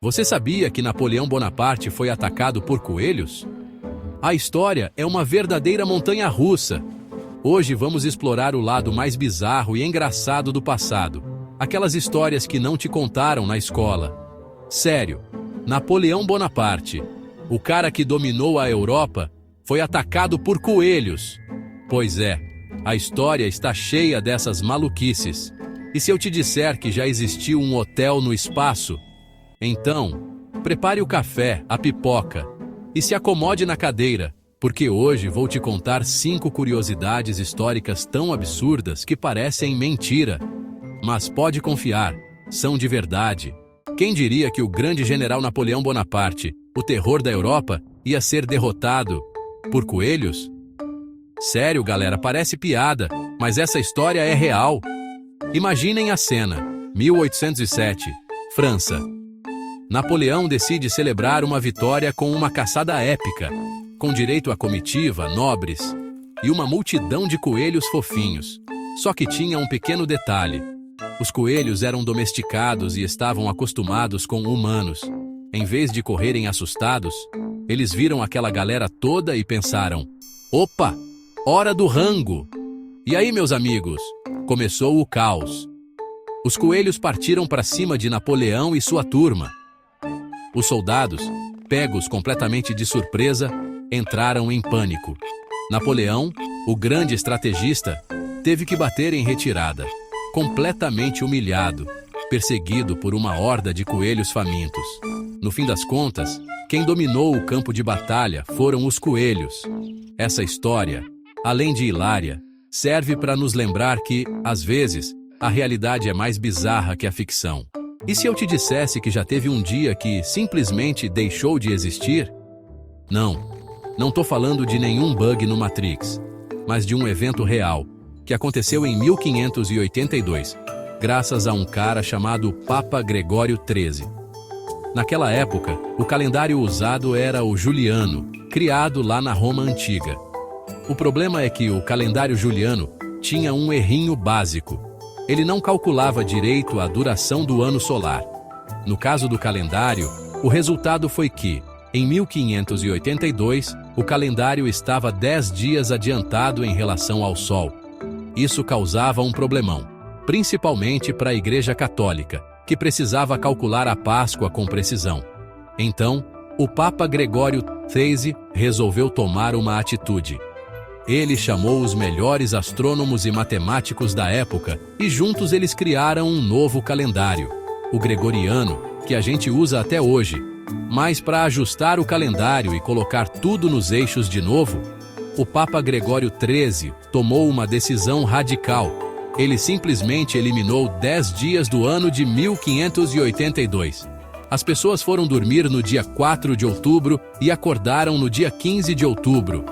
Você sabia que Napoleão Bonaparte foi atacado por coelhos? A história é uma verdadeira montanha-russa. Hoje vamos explorar o lado mais bizarro e engraçado do passado. Aquelas histórias que não te contaram na escola. Sério, Napoleão Bonaparte, o cara que dominou a Europa, foi atacado por coelhos. Pois é, a história está cheia dessas maluquices. E se eu te disser que já existiu um hotel no espaço? Então, prepare o café, a pipoca e se acomode na cadeira, porque hoje vou te contar 5 curiosidades históricas tão absurdas que parecem mentira. Mas pode confiar, são de verdade. Quem diria que o grande general Napoleão Bonaparte, o terror da Europa, ia ser derrotado por coelhos? Sério, galera, parece piada, mas essa história é real. Imaginem a cena, 1807, França. Napoleão decide celebrar uma vitória com uma caçada épica, com direito a comitiva, nobres e uma multidão de coelhos fofinhos. Só que tinha um pequeno detalhe. Os coelhos eram domesticados e estavam acostumados com humanos. Em vez de correrem assustados, eles viram aquela galera toda e pensaram: opa, hora do rango! E aí, meus amigos, começou o caos. Os coelhos partiram para cima de Napoleão e sua turma. Os soldados, pegos completamente de surpresa, entraram em pânico. Napoleão, o grande estrategista, teve que bater em retirada, completamente humilhado, perseguido por uma horda de coelhos famintos. No fim das contas, quem dominou o campo de batalha foram os coelhos. Essa história, além de hilária, serve para nos lembrar que, às vezes, a realidade é mais bizarra que a ficção. E se eu te dissesse que já teve um dia que simplesmente deixou de existir? Não tô falando de nenhum bug no Matrix, mas de um evento real, que aconteceu em 1582, graças a um cara chamado Papa Gregório XIII. Naquela época, o calendário usado era o juliano, criado lá na Roma Antiga. O problema é que o calendário juliano tinha um errinho básico. Ele não calculava direito a duração do ano solar. No caso do calendário, o resultado foi que, em 1582, o calendário estava 10 dias adiantado em relação ao Sol. Isso causava um problemão, principalmente para a Igreja Católica, que precisava calcular a Páscoa com precisão. Então, o Papa Gregório XIII resolveu tomar uma atitude. Ele chamou os melhores astrônomos e matemáticos da época e juntos eles criaram um novo calendário, o Gregoriano, que a gente usa até hoje. Mas para ajustar o calendário e colocar tudo nos eixos de novo, o Papa Gregório XIII tomou uma decisão radical. Ele simplesmente eliminou 10 dias do ano de 1582. As pessoas foram dormir no dia 4 de outubro e acordaram no dia 15 de outubro.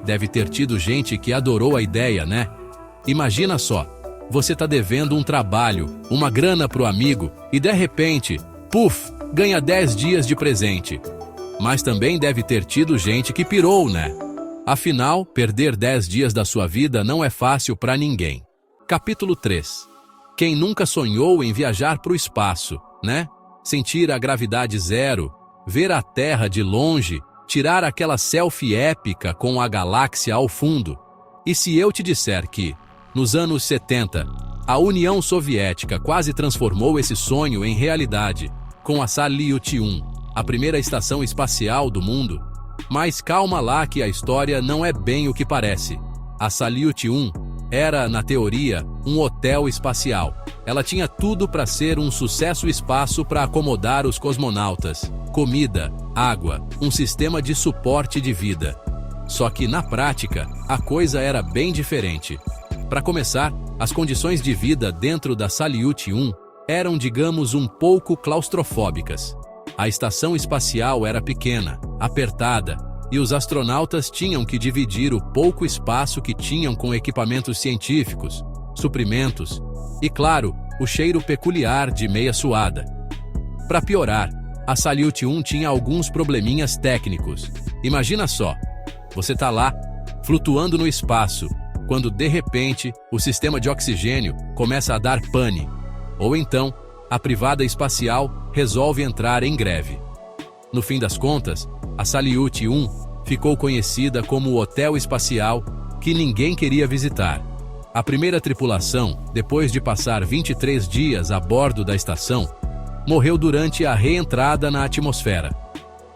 Deve ter tido gente que adorou a ideia, né? Imagina só, você tá devendo um trabalho, uma grana pro amigo e de repente, puf, ganha 10 dias de presente. Mas também deve ter tido gente que pirou, né? Afinal, perder 10 dias da sua vida não é fácil pra ninguém. Capítulo 3. Quem nunca sonhou em viajar pro espaço, né? Sentir a gravidade zero, ver a Terra de longe, tirar aquela selfie épica com a galáxia ao fundo. E se eu te disser que, nos anos 70, a União Soviética quase transformou esse sonho em realidade, com a Salyut 1, a primeira estação espacial do mundo? Mas calma lá que a história não é bem o que parece. A Salyut 1 era, na teoria, um hotel espacial. Ela tinha tudo para ser um sucesso espaço para acomodar os cosmonautas. Comida, água, um sistema de suporte de vida. Só que, na prática, a coisa era bem diferente. Para começar, as condições de vida dentro da Salyut 1 eram, digamos, um pouco claustrofóbicas. A estação espacial era pequena, apertada, e os astronautas tinham que dividir o pouco espaço que tinham com equipamentos científicos, suprimentos e, claro, o cheiro peculiar de meia suada. Para piorar, a Salyut 1 tinha alguns probleminhas técnicos. Imagina só, você tá lá, flutuando no espaço, quando de repente o sistema de oxigênio começa a dar pane. Ou então, a privada espacial resolve entrar em greve. No fim das contas, a Salyut 1 ficou conhecida como o hotel espacial que ninguém queria visitar. A primeira tripulação, depois de passar 23 dias a bordo da estação, morreu durante a reentrada na atmosfera.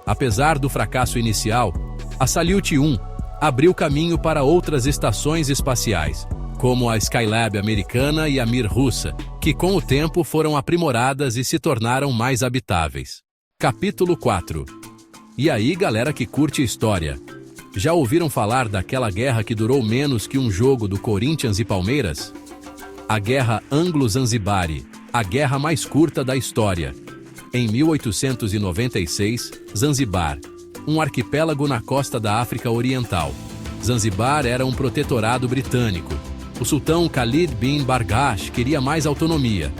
Apesar do fracasso inicial, a Salyut 1 abriu caminho para outras estações espaciais, como a Skylab americana e a Mir russa, que com o tempo foram aprimoradas e se tornaram mais habitáveis. Capítulo 4. E aí, galera que curte história? Já ouviram falar daquela guerra que durou menos que um jogo do Corinthians e Palmeiras? A Guerra Anglo-Zanzibari, a guerra mais curta da história. Em 1896, Zanzibar, um arquipélago na costa da África Oriental. Zanzibar era um protetorado britânico. O sultão Khalid bin Bargash queria mais autonomia.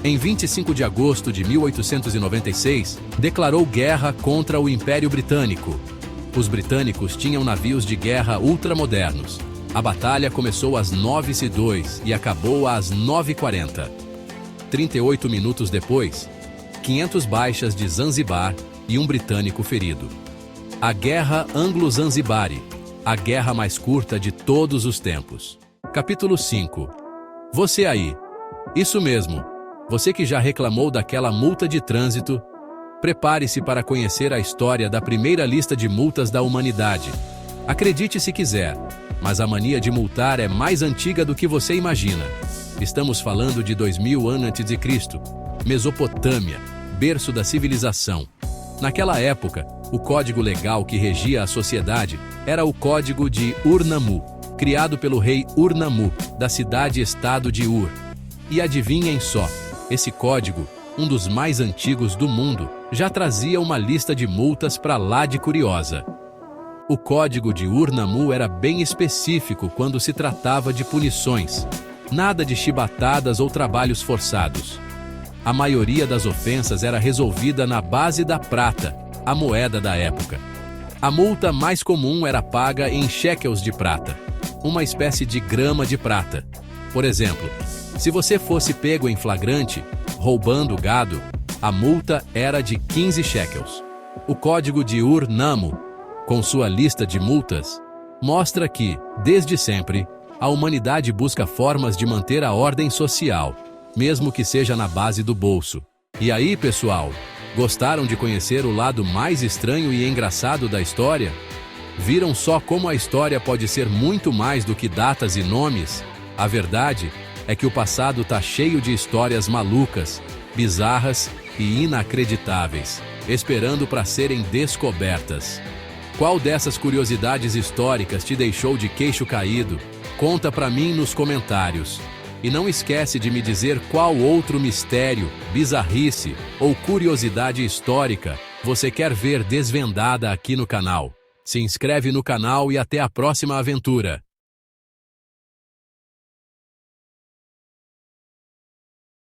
Em 25 de agosto de 1896, declarou guerra contra o Império Britânico. Os britânicos tinham navios de guerra ultramodernos. A batalha começou às 9h02 e acabou às 9h40. 38 minutos depois, 500 baixas de Zanzibar e um britânico ferido. A Guerra Anglo-Zanzibari, a guerra mais curta de todos os tempos. Capítulo 5. Você aí. Isso mesmo. Você que já reclamou daquela multa de trânsito, prepare-se para conhecer a história da primeira lista de multas da humanidade. Acredite se quiser, mas a mania de multar é mais antiga do que você imagina. Estamos falando de 2000 a.C., Mesopotâmia, berço da civilização. Naquela época, o código legal que regia a sociedade era o Código de Ur-Nammu, criado pelo rei Ur-Nammu, da cidade-estado de Ur. E adivinhem só, esse código, um dos mais antigos do mundo, já trazia uma lista de multas para lá de curiosa. O código de Ur-Nammu era bem específico quando se tratava de punições. Nada de chibatadas ou trabalhos forçados. A maioria das ofensas era resolvida na base da prata, a moeda da época. A multa mais comum era paga em shekels de prata, uma espécie de grama de prata. Por exemplo, se você fosse pego em flagrante, roubando gado, a multa era de 15 shekels. O código de Ur-Nammu, com sua lista de multas, mostra que, desde sempre, a humanidade busca formas de manter a ordem social, mesmo que seja na base do bolso. E aí, pessoal, gostaram de conhecer o lado mais estranho e engraçado da história? Viram só como a história pode ser muito mais do que datas e nomes? A verdade é que o passado tá cheio de histórias malucas, bizarras e inacreditáveis, esperando para serem descobertas. Qual dessas curiosidades históricas te deixou de queixo caído? Conta para mim nos comentários. E não esquece de me dizer qual outro mistério, bizarrice ou curiosidade histórica você quer ver desvendada aqui no canal. Se inscreve no canal e até a próxima aventura!